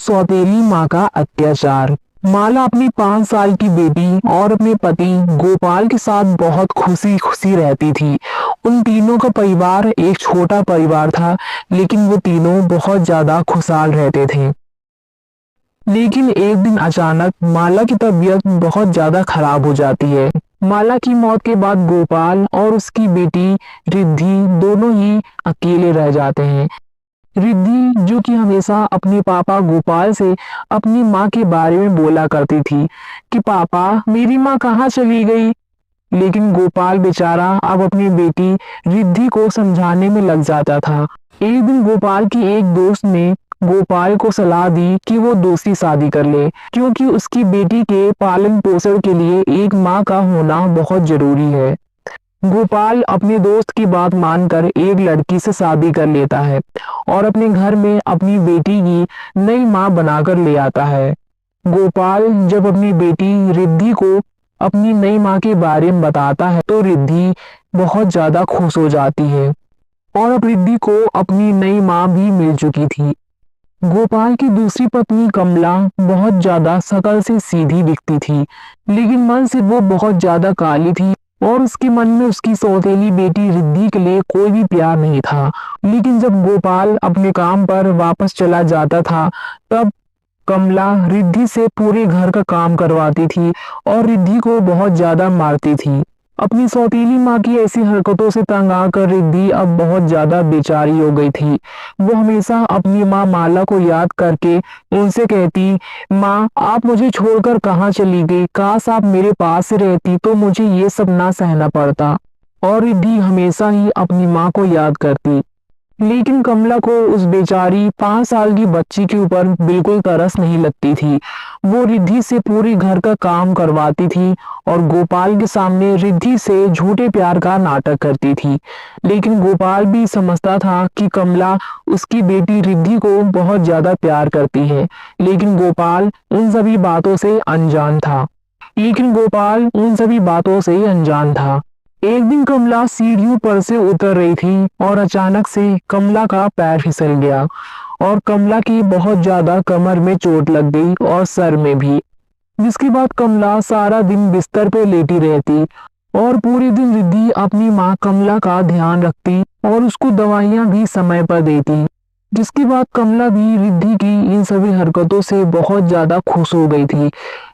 सौतेली माँ का अत्याचार। माला अपनी 5 साल की बेटी और अपने पति गोपाल के साथ बहुत खुशी खुशी रहती थी। उन तीनों का परिवार एक छोटा परिवार था, लेकिन वो तीनों बहुत ज्यादा खुशहाल रहते थे। लेकिन एक दिन अचानक माला की तबीयत बहुत ज्यादा खराब हो जाती है। माला की मौत के बाद गोपाल और उसकी बेटी रिद्धि दोनों ही अकेले रह जाते हैं। रिद्धि, जो कि हमेशा अपने पापा गोपाल से अपनी माँ के बारे में बोला करती थी कि पापा मेरी माँ कहाँ चली गई, लेकिन गोपाल बेचारा अब अपनी बेटी रिद्धि को समझाने में लग जाता था। एक दिन गोपाल की एक दोस्त ने गोपाल को सलाह दी कि वो दूसरी शादी कर ले, क्योंकि उसकी बेटी के पालन पोषण के लिए एक माँ का होना बहुत जरूरी है। गोपाल अपने दोस्त की बात मानकर एक लड़की से शादी कर लेता है और अपने घर में अपनी बेटी की नई माँ बनाकर ले आता है। गोपाल जब अपनी बेटी रिद्धि को अपनी नई माँ के बारे में बताता है तो रिद्धि बहुत ज्यादा खुश हो जाती है और अब रिद्धि को अपनी नई माँ भी मिल चुकी थी। गोपाल की दूसरी पत्नी कमला बहुत ज्यादा शकल से सीधी दिखती थी, लेकिन मन से वो बहुत ज्यादा काली थी और उसके मन में उसकी सौतेली बेटी रिद्धि के लिए कोई भी प्यार नहीं था। लेकिन जब गोपाल अपने काम पर वापस चला जाता था, तब कमला रिद्धि से पूरे घर का काम करवाती थी और रिद्धि को बहुत ज्यादा मारती थी। अपनी सौतेली माँ की ऐसी हरकतों से तंग आकर रिद्धि अब बहुत ज्यादा बेचारी हो गई थी। वो हमेशा अपनी माँ माला को याद करके उनसे कहती, माँ आप मुझे छोड़कर कहाँ चली गई, काश आप मेरे पास रहती तो मुझे ये सब ना सहना पड़ता। और रिद्धि हमेशा ही अपनी माँ को याद करती। लेकिन कमला को उस बेचारी 5 साल की बच्ची के ऊपर बिल्कुल तरस नहीं लगती थी। वो रिद्धि से पूरी घर का काम करवाती थी और गोपाल के सामने रिद्धि से झूठे प्यार का नाटक करती थी। लेकिन गोपाल भी समझता था कि कमला उसकी बेटी रिद्धि को बहुत ज्यादा प्यार करती है, लेकिन गोपाल उन सभी बातों से अनजान था। एक दिन कमला सीढ़ियों पर से उतर रही थी और अचानक से कमला का पैर फिसल गया और कमला की बहुत ज्यादा कमर में चोट लग गई और सर में भी, जिसके बाद कमला सारा दिन बिस्तर पे लेटी रहती और पूरे दिन रिद्धि अपनी माँ कमला का ध्यान रखती और उसको दवाइयाँ भी समय पर देती। जिसके बाद कमला भी रिद्धि की इन सभी हरकतों से बहुत ज्यादा खुश हो गई थी,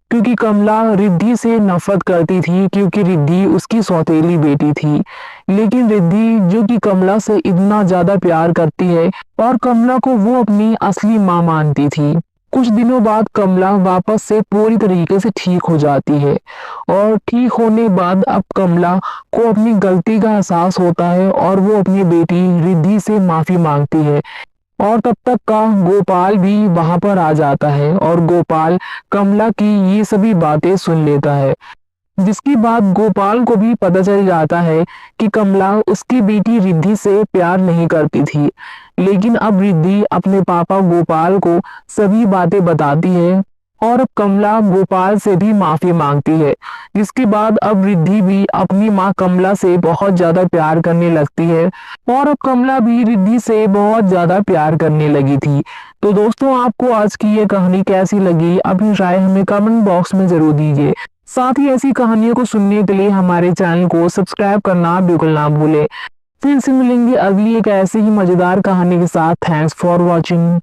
क्योंकि कमला रिद्धि से नफरत करती थी, क्योंकि रिद्धि उसकी सौतेली बेटी थी। लेकिन रिद्धि, जो कि कमला से इतना ज्यादा प्यार करती है और कमला को वो अपनी असली माँ मानती थी। कुछ दिनों बाद कमला वापस से पूरी तरीके से ठीक हो जाती है और ठीक होने बाद अब कमला को अपनी गलती का एहसास होता है और वो अपनी बेटी रिद्धि से माफी मांगती है। और तब तक का गोपाल भी वहां पर आ जाता है और गोपाल कमला की ये सभी बातें सुन लेता है। जिसके बाद गोपाल को भी पता चल जाता है कि कमला उसकी बेटी रिद्धि से प्यार नहीं करती थी। लेकिन अब रिद्धि अपने पापा गोपाल को सभी बातें बताती है और अब कमला गोपाल से भी माफी मांगती है। जिसके बाद अब रिद्धि भी अपनी माँ कमला से बहुत ज्यादा प्यार करने लगती है और अब कमला भी रिद्धि से बहुत ज्यादा प्यार करने लगी थी। तो दोस्तों, आपको आज की ये कहानी कैसी लगी, अपनी राय हमें कमेंट बॉक्स में जरूर दीजिए। साथ ही ऐसी कहानियों को सुनने के लिए हमारे चैनल को सब्सक्राइब करना बिल्कुल ना भूले। फिर से मिलेंगे अगली एक ऐसी ही मजेदार कहानी के साथ। Thanks for watching.